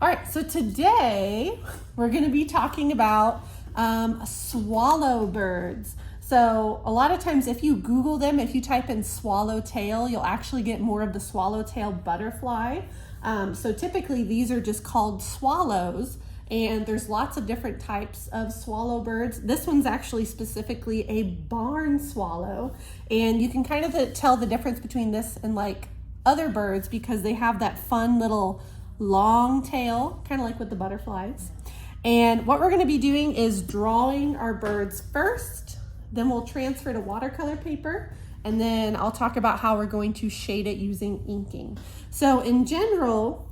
All right, so today we're going to be talking about swallow birds. So a lot of times if you Google them, if you type in swallowtail, you'll actually get more of the swallowtail butterfly. So typically these are just called swallows, and there's lots of different types of swallow birds. This one's actually specifically a barn swallow, and you can kind of tell the difference between this and like other birds because they have that fun little long tail, kind of like with the butterflies. And what we're going to be doing is drawing our birds first, then we'll transfer to watercolor paper, and then I'll talk about how we're going to shade it using inking. So in general,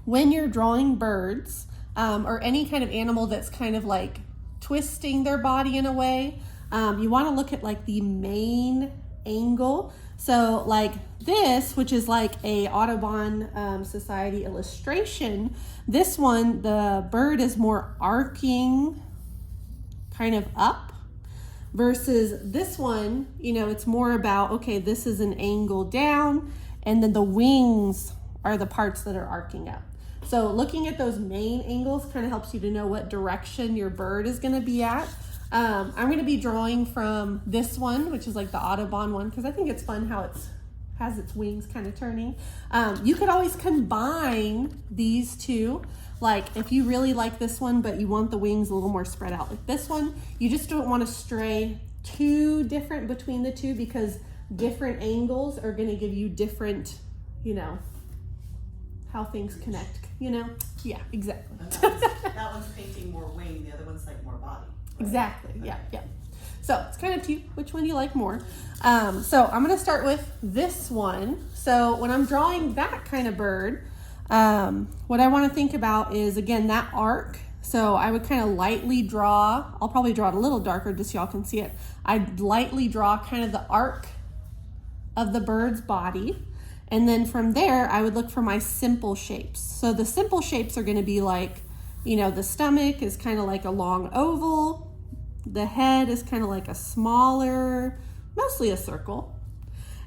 when you're drawing birds or any kind of animal that's kind of like twisting their body in a way, you want to look at like the main angle. So like this, which is like a Audubon Society illustration, this one, the bird is more arcing kind of up, versus this one, you know, it's more about, okay, this is an angle down, and then the wings are the parts that are arcing up. So looking at those main angles kind of helps you to know what direction your bird is going to be at. I'm going to be drawing from this one, which is like the Audubon one, because I think it's fun how it has its wings kind of turning. You could always combine these two. Like if you really like this one, but you want the wings a little more spread out like this one, you just don't want to stray too different between the two because different angles are going to give you different, you know, how things connect, you know? Yeah, exactly. That one's painting more wing, the other one's like more body. Right? Exactly, yeah, yeah. So it's kind of cute, which one you like more. So I'm gonna start with this one. So when I'm drawing that kind of bird, what I wanna think about is, again, that arc. So I would kind of lightly draw, I'll probably draw it a little darker just so y'all can see it. I'd lightly draw kind of the arc of the bird's body. And then from there, I would look for my simple shapes. So the simple shapes are gonna be like, you know, the stomach is kind of like a long oval. The head is kind of like a smaller, mostly a circle.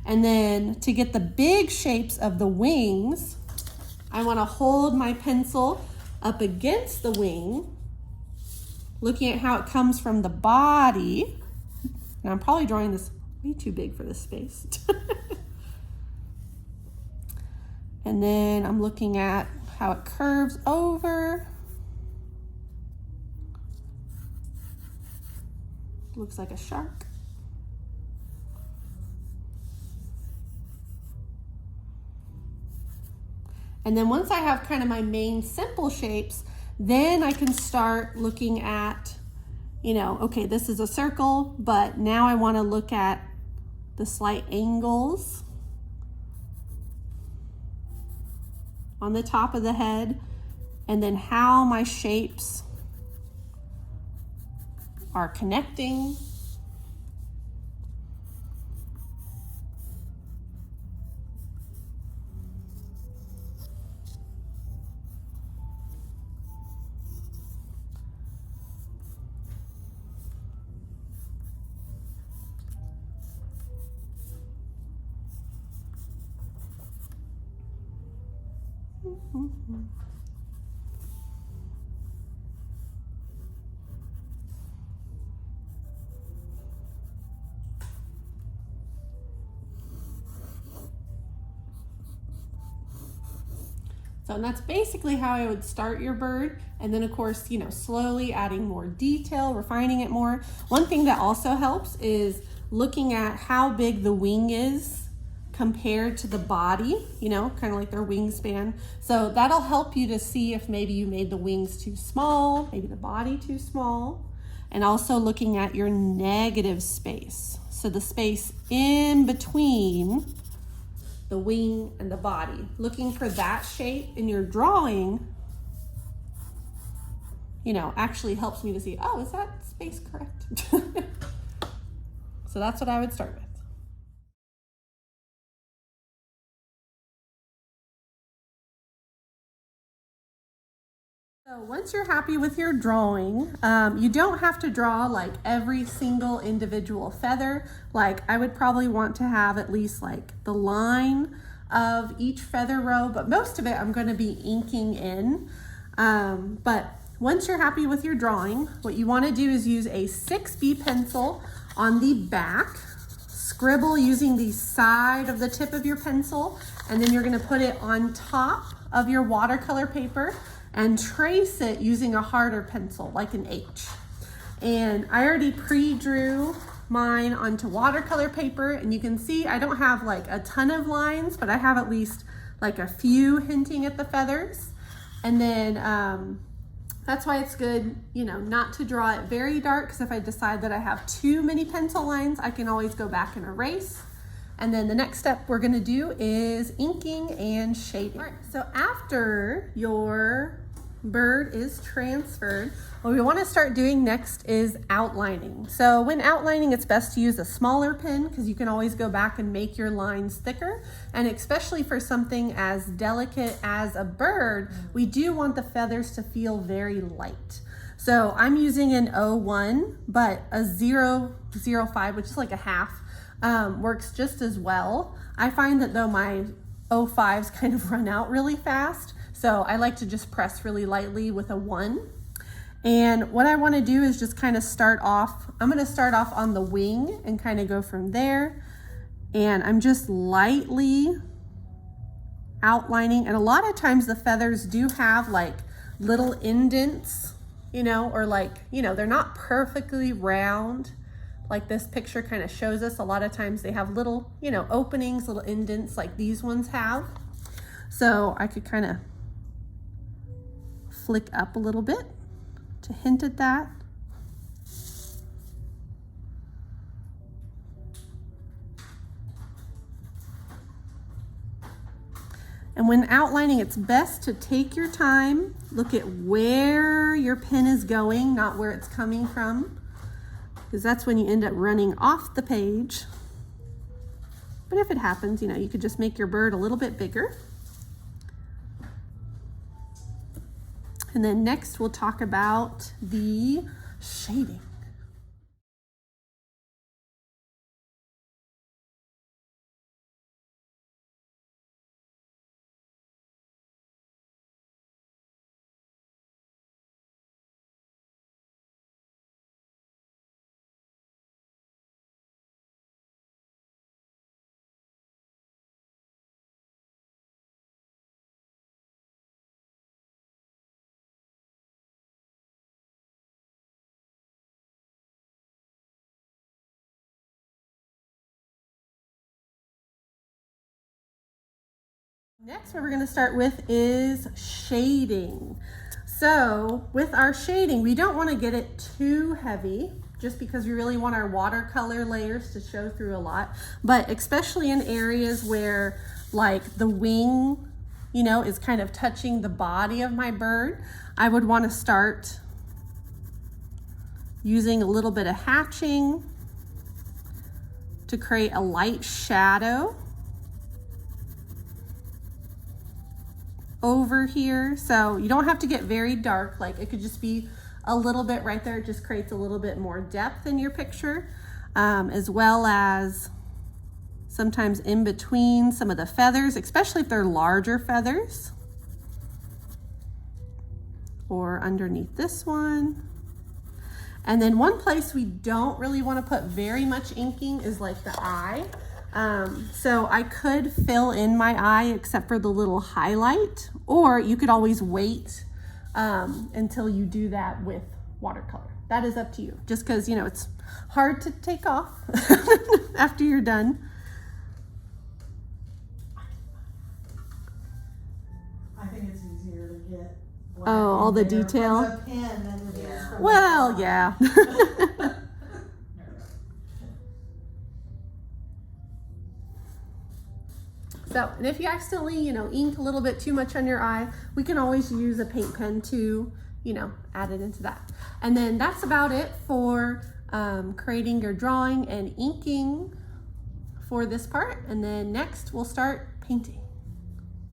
And then to get the big shapes of the wings, I want to hold my pencil up against the wing, looking at how it comes from the body. Now I'm probably drawing this way too big for this space. And then I'm looking at how it curves over. Looks like a shark. And then once I have kind of my main simple shapes, then I can start looking at, you know, okay, this is a circle, but now I want to look at the slight angles on the top of the head, and then how my shapes are connecting. So and that's basically how I would start your bird. And then of course, you know, slowly adding more detail, refining it more. One thing that also helps is looking at how big the wing is compared to the body, you know, kind of like their wingspan. So that'll help you to see if maybe you made the wings too small, maybe the body too small. And also looking at your negative space. So the space in between the wing and the body. Looking for that shape in your drawing, you know, actually helps me to see, oh, is that space correct? So that's what I would start with. So once you're happy with your drawing, you don't have to draw like every single individual feather. Like I would probably want to have at least like the line of each feather row, but most of it I'm going to be inking in. But once you're happy with your drawing, what you want to do is use a 6B pencil on the back, scribble using the side of the tip of your pencil, and then you're going to put it on top of your watercolor paper and trace it using a harder pencil like an H. And I already pre-drew mine onto watercolor paper, and you can see I don't have like a ton of lines, but I have at least like a few hinting at the feathers. And then that's why it's good, you know, not to draw it very dark, because if I decide that I have too many pencil lines, I can always go back and erase. And then the next step we're gonna do is inking and shading. All right, so after your bird is transferred, what we want to start doing next is outlining. So when outlining, it's best to use a smaller pen because you can always go back and make your lines thicker. And especially for something as delicate as a bird, we do want the feathers to feel very light. So I'm using an 01, but a 0.05, which is like a half, works just as well. I find that though my 05s kind of run out really fast, so I like to just press really lightly with a 1. And what I want to do is just kind of start off, I'm going to start off on the wing and kind of go from there. And I'm just lightly outlining. And a lot of times the feathers do have like little indents, you know, or like, you know, they're not perfectly round like this picture kind of shows us. A lot of times they have little, you know, openings, little indents like these ones have. So I could kind of flick up a little bit to hint at that. And when outlining, it's best to take your time, look at where your pen is going, not where it's coming from, because that's when you end up running off the page. But if it happens, you know, you could just make your bird a little bit bigger. And then next we'll talk about the shading. Next, what we're going to start with is shading. So with our shading, we don't want to get it too heavy just because we really want our watercolor layers to show through a lot, but especially in areas where like the wing, you know, is kind of touching the body of my bird, I would want to start using a little bit of hatching to create a light shadow over here. So you don't have to get very dark, like it could just be a little bit right there. It just creates a little bit more depth in your picture, as well as sometimes in between some of the feathers, especially if they're larger feathers, or underneath this one. And then one place we don't really want to put very much inking is like the eye. So I could fill in my eye except for the little highlight, or you could always wait until you do that with watercolor. That is up to you, just because, you know, it's hard to take off after you're done. I think it's easier to get black all the in there detail? from a pen than it is from Well, a yeah. So, and if you accidentally, you know, ink a little bit too much on your eye, we can always use a paint pen to, you know, add it into that. And then that's about it for creating your drawing and inking for this part. And then next we'll start painting.